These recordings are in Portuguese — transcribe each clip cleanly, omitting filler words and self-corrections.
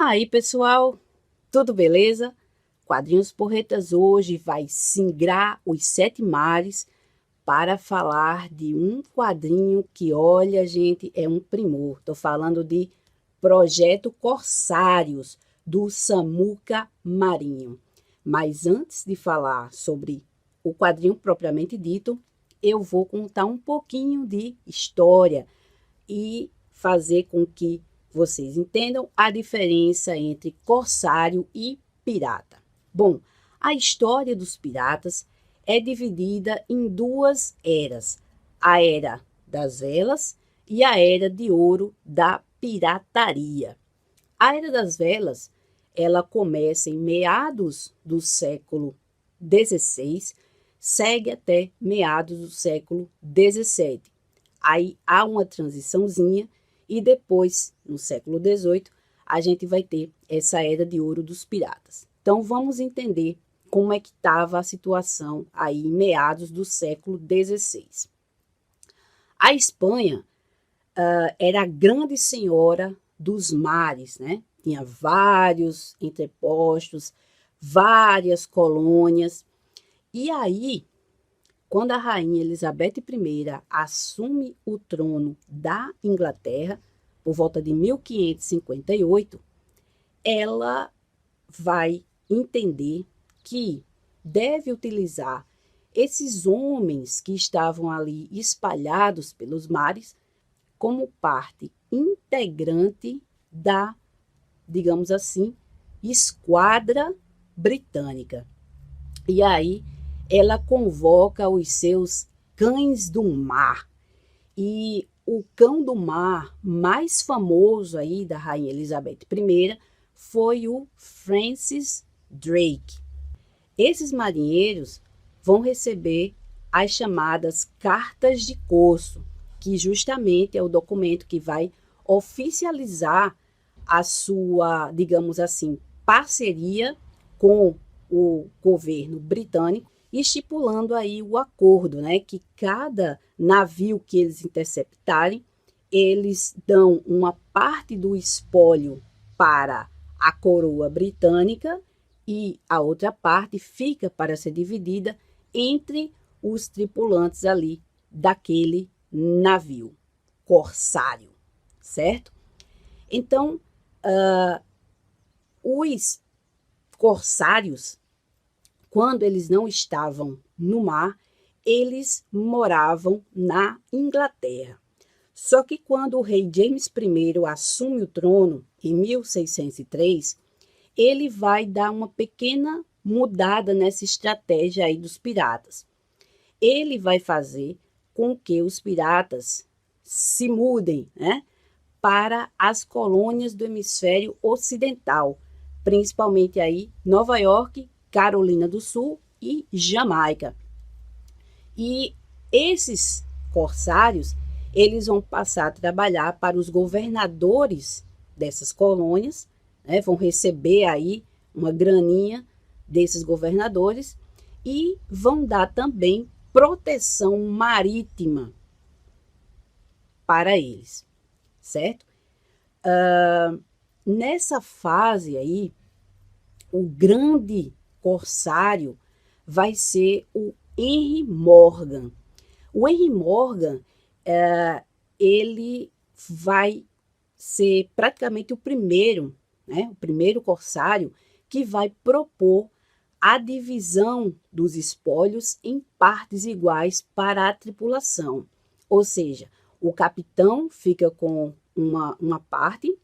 Aí, pessoal, tudo beleza? Quadrinhos Porretas hoje vai singrar os 7 mares para falar de um quadrinho que, olha, gente, é um primor. Estou falando de Projeto Corsários, do Samuca Marinho. Mas antes de falar sobre o quadrinho propriamente dito, eu vou contar um pouquinho de história e fazer com que vocês entendam a diferença entre corsário e pirata. Bom, a história dos piratas é dividida em 2 eras: a Era das Velas e a Era de Ouro da Pirataria. A Era das Velas, ela começa em meados do século XVI, segue até meados do século XVII. Aí há uma transiçãozinha e depois, no século XVIII, a gente vai ter essa Era de Ouro dos Piratas. Então, vamos entender como é que estava a situação aí em meados do século XVI. A Espanha era a grande senhora dos mares, né? Tinha vários entrepostos, várias colônias. E aí, quando a rainha Elizabeth I assume o trono da Inglaterra, por volta de 1558, ela vai entender que deve utilizar esses homens que estavam ali espalhados pelos mares como parte integrante da, digamos assim, esquadra britânica. E aí ela convoca os seus cães do mar. E o cão do mar mais famoso aí da rainha Elizabeth I foi o Francis Drake. Esses marinheiros vão receber as chamadas cartas de corso, que justamente é o documento que vai oficializar a sua, digamos assim, parceria com o governo britânico, estipulando aí o acordo, né, que cada navio que eles interceptarem, eles dão uma parte do espólio para a coroa britânica e a outra parte fica para ser dividida entre os tripulantes ali daquele navio corsário, certo? Então, os corsários, quando eles não estavam no mar, eles moravam na Inglaterra. Só que quando o rei James I assume o trono, em 1603, ele vai dar uma pequena mudada nessa estratégia aí dos piratas. Ele vai fazer com que os piratas se mudem, né, para as colônias do hemisfério ocidental, principalmente aí Nova York, Carolina do Sul e Jamaica. E esses corsários, eles vão passar a trabalhar para os governadores dessas colônias, né, vão receber aí uma graninha desses governadores e vão dar também proteção marítima para eles, certo? Nessa fase aí, o grande corsário vai ser o Henry Morgan. O Henry Morgan, ele vai ser praticamente o primeiro, né, o primeiro corsário que vai propor a divisão dos espólios em partes iguais para a tripulação. Ou seja, o capitão fica com uma parte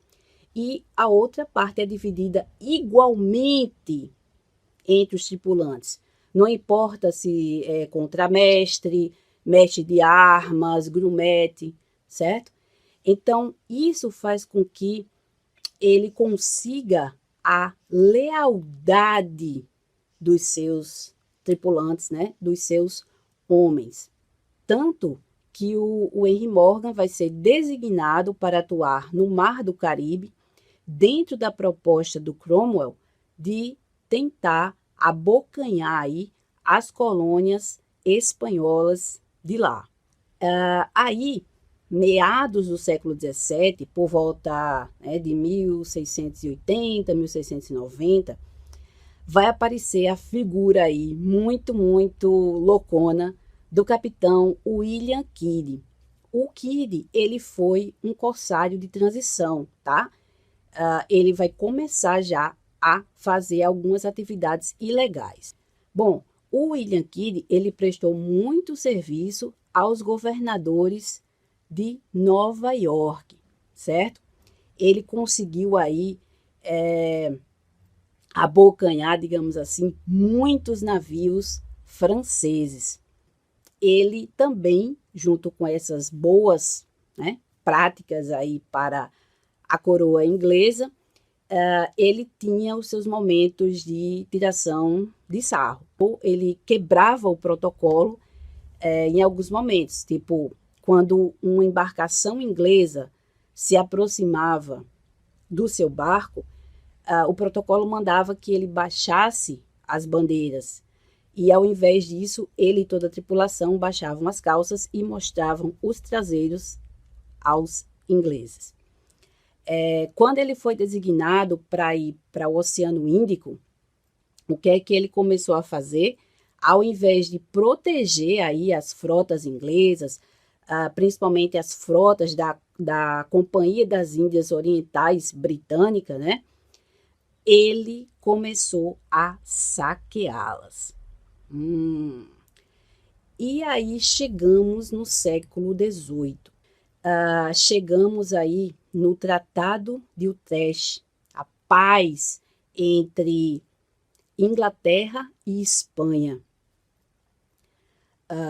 e a outra parte é dividida igualmente entre os tripulantes. Não importa se é contramestre, mestre de armas, grumete, certo? Então, isso faz com que ele consiga a lealdade dos seus tripulantes, né? Dos seus homens. Tanto que o Henry Morgan vai ser designado para atuar no Mar do Caribe, dentro da proposta do Cromwell de tentar abocanhar aí as colônias espanholas de lá. Aí meados do século XVII, por volta, né, de 1680, 1690, vai aparecer a figura aí muito, muito loucona do capitão William Kidd. O Kidd, ele foi um corsário de transição, tá? Ele vai começar já a fazer algumas atividades ilegais. Bom, o William Kidd, ele prestou muito serviço aos governadores de Nova York, certo? Ele conseguiu aí abocanhar, digamos assim, muitos navios franceses. Ele também, junto com essas boas, né, práticas aí para a coroa inglesa, ele tinha os seus momentos de tiração de sarro. Ele quebrava o protocolo em alguns momentos, tipo, quando uma embarcação inglesa se aproximava do seu barco, o protocolo mandava que ele baixasse as bandeiras. E, ao invés disso, ele e toda a tripulação baixavam as calças e mostravam os traseiros aos ingleses. Quando ele foi designado para ir para o Oceano Índico, o que é que ele começou a fazer? Ao invés de proteger aí as frotas inglesas, principalmente as frotas da Companhia das Índias Orientais Britânica, né? Ele começou a saqueá-las. E aí chegamos no século XVIII. Chegamos aí no Tratado de Utrecht, a paz entre Inglaterra e Espanha,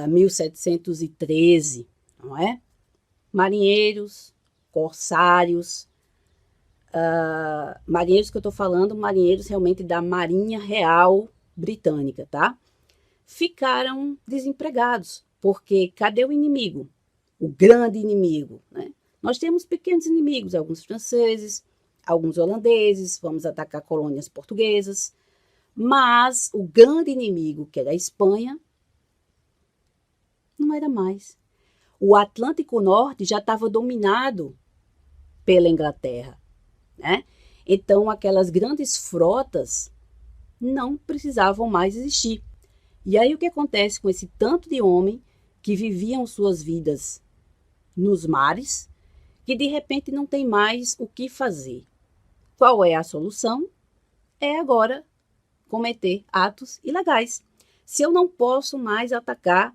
1713, não é? Marinheiros, corsários, marinheiros que eu estou falando, marinheiros realmente da Marinha Real Britânica, tá? Ficaram desempregados, porque cadê o inimigo? O grande inimigo, né? Nós temos pequenos inimigos, alguns franceses, alguns holandeses, vamos atacar colônias portuguesas, mas o grande inimigo, que era a Espanha, não era mais. O Atlântico Norte já estava dominado pela Inglaterra, né? Então, aquelas grandes frotas não precisavam mais existir. E aí, o que acontece com esse tanto de homem que viviam suas vidas nos mares, que de repente não tem mais o que fazer? Qual é a solução? É agora cometer atos ilegais. Se eu não posso mais atacar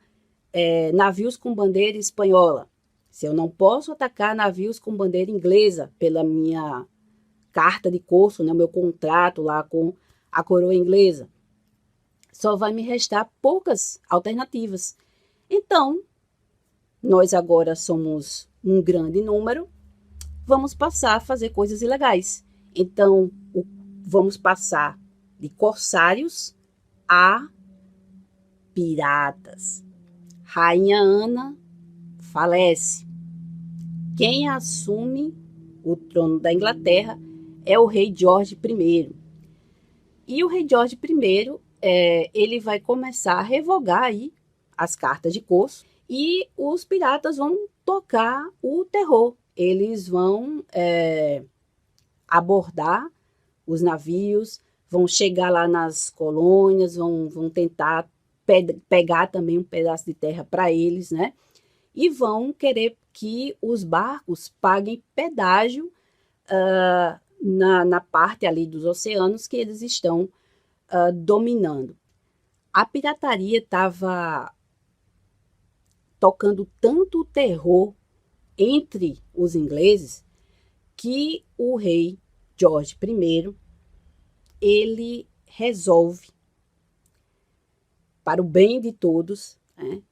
navios com bandeira espanhola, se eu não posso atacar navios com bandeira inglesa pela minha carta de corso, né, meu contrato lá com a coroa inglesa, só vai me restar poucas alternativas. Então, nós agora somos um grande número, vamos passar a fazer coisas ilegais. Então, vamos passar de corsários a piratas. Rainha Ana falece. Quem assume o trono da Inglaterra é o rei George I. E o rei George I, ele vai começar a revogar aí as cartas de corso e os piratas vão tocar o terror. Eles vão abordar os navios, vão chegar lá nas colônias, vão tentar pegar também um pedaço de terra para eles, né? E vão querer que os barcos paguem pedágio na parte ali dos oceanos que eles estão dominando. A pirataria estava tocando tanto terror entre os ingleses que o rei George I, ele resolve, para o bem de todos, né,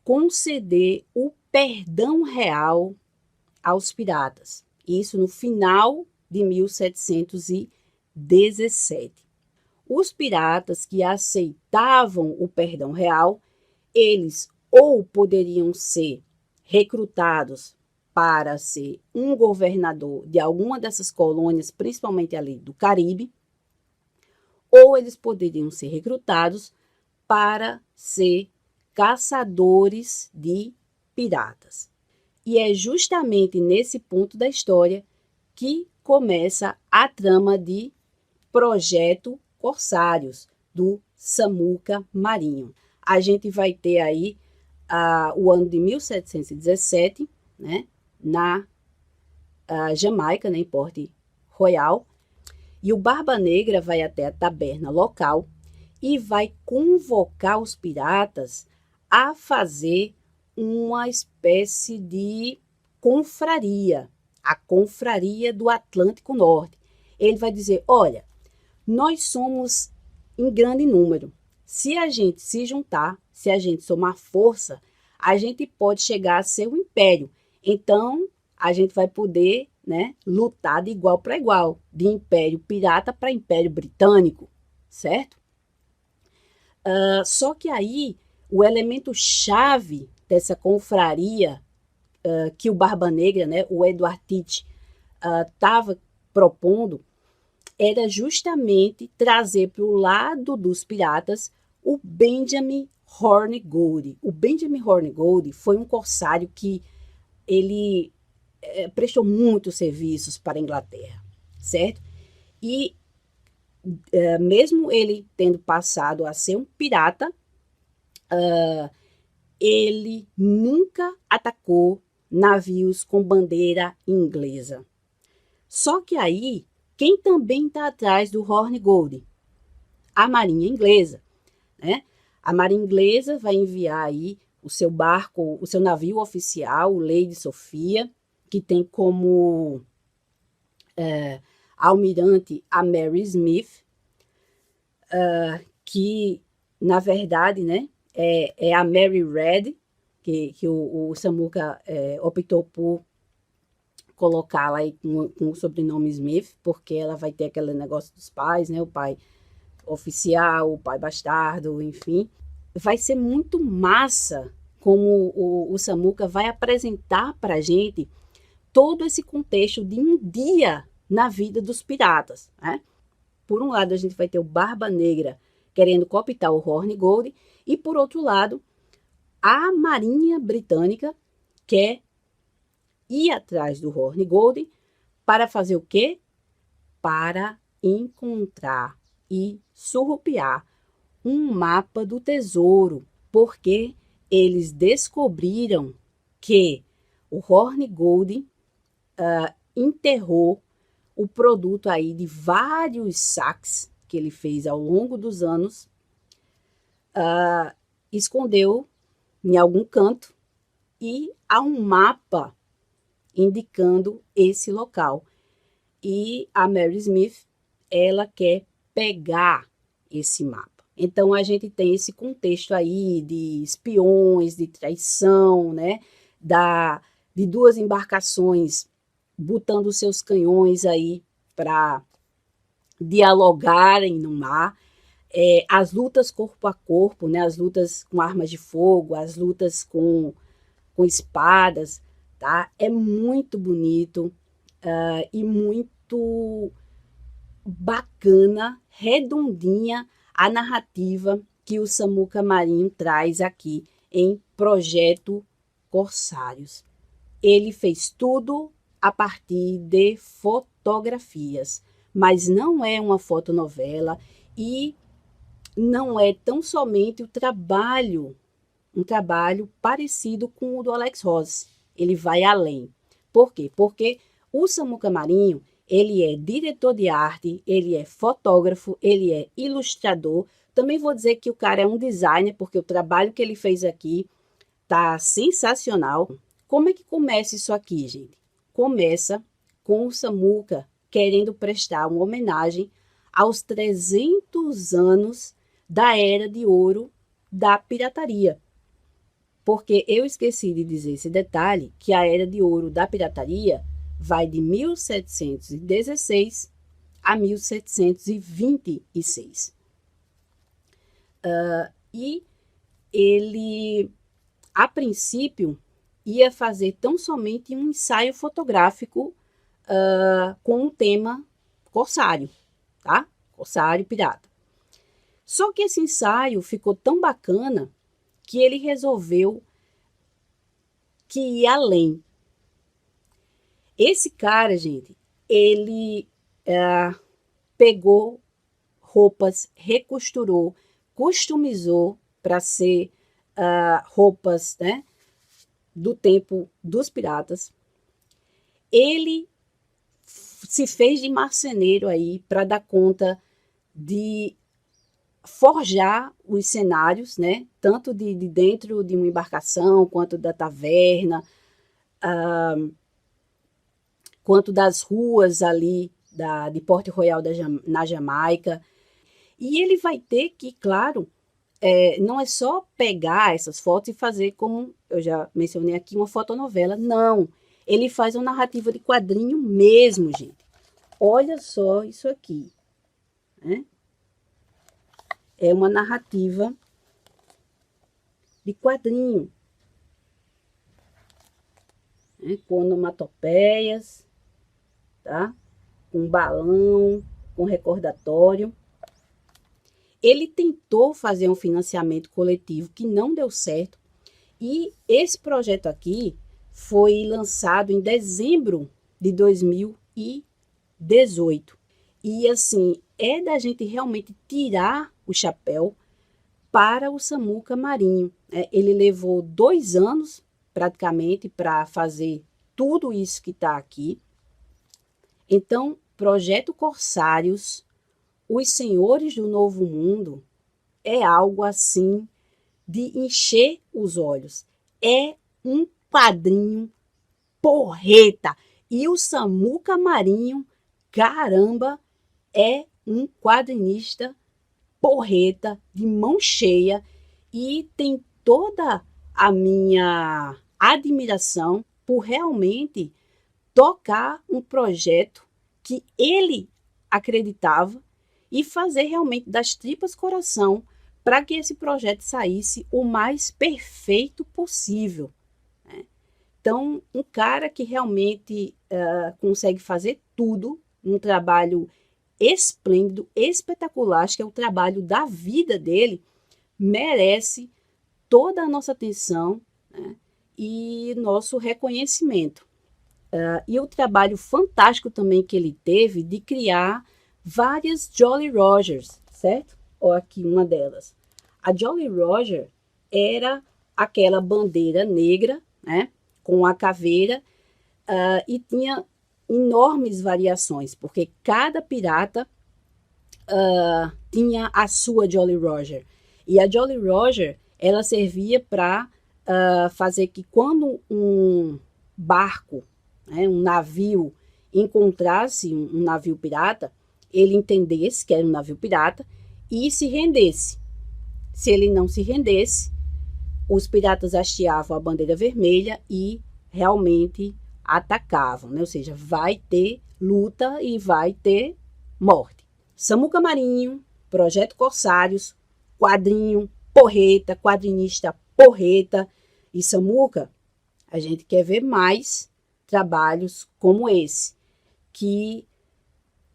conceder o perdão real aos piratas. Isso no final de 1717. Os piratas que aceitavam o perdão real, eles ou poderiam ser recrutados para ser um governador de alguma dessas colônias, principalmente ali do Caribe, ou eles poderiam ser recrutados para ser caçadores de piratas. E é justamente nesse ponto da história que começa a trama de Projeto Corsários, do Samuca Marinho. A gente vai ter aí o ano de 1717, né, na Jamaica, né, em Port Royal, e o Barba Negra vai até a taberna local e vai convocar os piratas a fazer uma espécie de confraria, a Confraria do Atlântico Norte. Ele vai dizer, olha, nós somos em grande número. Se a gente se juntar, se a gente somar força, a gente pode chegar a ser um império. Então, a gente vai poder, né, lutar de igual para igual, de império pirata para império britânico, certo? Só que aí, o elemento chave dessa confraria que o Barba Negra, né, o Edward Teach, estava propondo, era justamente trazer para o lado dos piratas o Benjamin Hornigold. O Benjamin Hornigold foi um corsário que ele prestou muitos serviços para a Inglaterra, certo? E mesmo ele tendo passado a ser um pirata, ele nunca atacou navios com bandeira inglesa. Só que aí, quem também está atrás do Hornigold? A Marinha Inglesa, né? A Marinha Inglesa vai enviar aí o seu barco, o seu navio oficial, o Lady Sophia, que tem como almirante a Mary Smith, que, na verdade, né, é a Mary Red, que o Samuca optou por colocar lá com o sobrenome Smith, porque ela vai ter aquele negócio dos pais, né, o pai oficial, o pai bastardo, enfim. Vai ser muito massa como o Samuca vai apresentar para a gente todo esse contexto de um dia na vida dos piratas, né? Por um lado, a gente vai ter o Barba Negra querendo cooptar o Hornigold, e por outro lado, a Marinha Britânica quer ir atrás do Hornigold para fazer o quê? Para encontrar e surrupiar um mapa do tesouro, porque eles descobriram que o Hornigold enterrou o produto aí de vários saques que ele fez ao longo dos anos, escondeu em algum canto e há um mapa indicando esse local. E a Mary Smith, ela quer pegar esse mapa. Então, a gente tem esse contexto aí de espiões, de traição, né? De duas embarcações botando seus canhões aí para dialogarem no mar. As lutas corpo a corpo, né? As lutas com armas de fogo, as lutas com espadas, tá? É muito bonito e muito bacana, redondinha a narrativa que o Samuca Marinho traz aqui em Projeto Corsários. Ele fez tudo a partir de fotografias, mas não é uma fotonovela e não é tão somente um trabalho parecido com o do Alex Ross. Ele vai além. Por quê? Porque o Samuca Marinho, ele é diretor de arte, ele é fotógrafo, ele é ilustrador. Também vou dizer que o cara é um designer, porque o trabalho que ele fez aqui tá sensacional. Como é que começa isso aqui, gente? Começa com o Samuca querendo prestar uma homenagem aos 300 anos da Era de Ouro da pirataria. Porque eu esqueci de dizer esse detalhe, que a Era de Ouro da pirataria vai de 1716 a 1726. E ele, a princípio, ia fazer tão somente um ensaio fotográfico com um tema corsário, tá? Corsário pirata. Só que esse ensaio ficou tão bacana que ele resolveu que ir além. Esse cara, gente, ele pegou roupas, recosturou, customizou para ser roupas, né, do tempo dos piratas. Ele se fez de marceneiro aí para dar conta de forjar os cenários, né, tanto de dentro de uma embarcação, quanto da taverna, quanto das ruas ali de Port Royal na Jamaica. E ele vai ter que, claro, não é só pegar essas fotos e fazer, como eu já mencionei aqui, uma fotonovela. Não, ele faz uma narrativa de quadrinho mesmo, gente. Olha só isso aqui, né? É uma narrativa de quadrinho, né? Com onomatopeias, tá? Com balão, com recordatório. Ele tentou fazer um financiamento coletivo que não deu certo, e esse projeto aqui foi lançado em dezembro de 2018. E assim, é da gente realmente tirar o chapéu para o Samuca Marinho. Ele levou 2 anos praticamente para fazer tudo isso que está aqui. Então, Projeto Corsários, Os Senhores do Novo Mundo, é algo assim de encher os olhos. É um quadrinho porreta. E o Samuca Marinho, caramba, é um quadrinista porreta, de mão cheia, e tem toda a minha admiração por realmente tocar um projeto que ele acreditava e fazer realmente das tripas coração para que esse projeto saísse o mais perfeito possível, né? Então, um cara que realmente consegue fazer tudo, um trabalho esplêndido, espetacular, acho que é o trabalho da vida dele, merece toda a nossa atenção, né, e nosso reconhecimento. E o trabalho fantástico também que ele teve de criar várias Jolly Rogers, certo? Ó, aqui uma delas. A Jolly Roger era aquela bandeira negra, né, com a caveira, e tinha enormes variações, porque cada pirata tinha a sua Jolly Roger. E a Jolly Roger, ela servia para fazer que quando um barco, né, um navio, encontrasse um navio pirata, ele entendesse que era um navio pirata e se rendesse. Se ele não se rendesse, os piratas hasteavam a bandeira vermelha e realmente atacavam, né? Ou seja, vai ter luta e vai ter morte. Samuca Marinho, Projeto Corsários, quadrinho, porreta, quadrinista porreta. E Samuca, a gente quer ver mais trabalhos como esse, que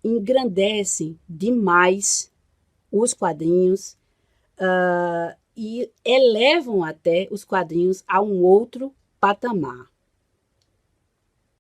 engrandecem demais os quadrinhos e elevam até os quadrinhos a um outro patamar.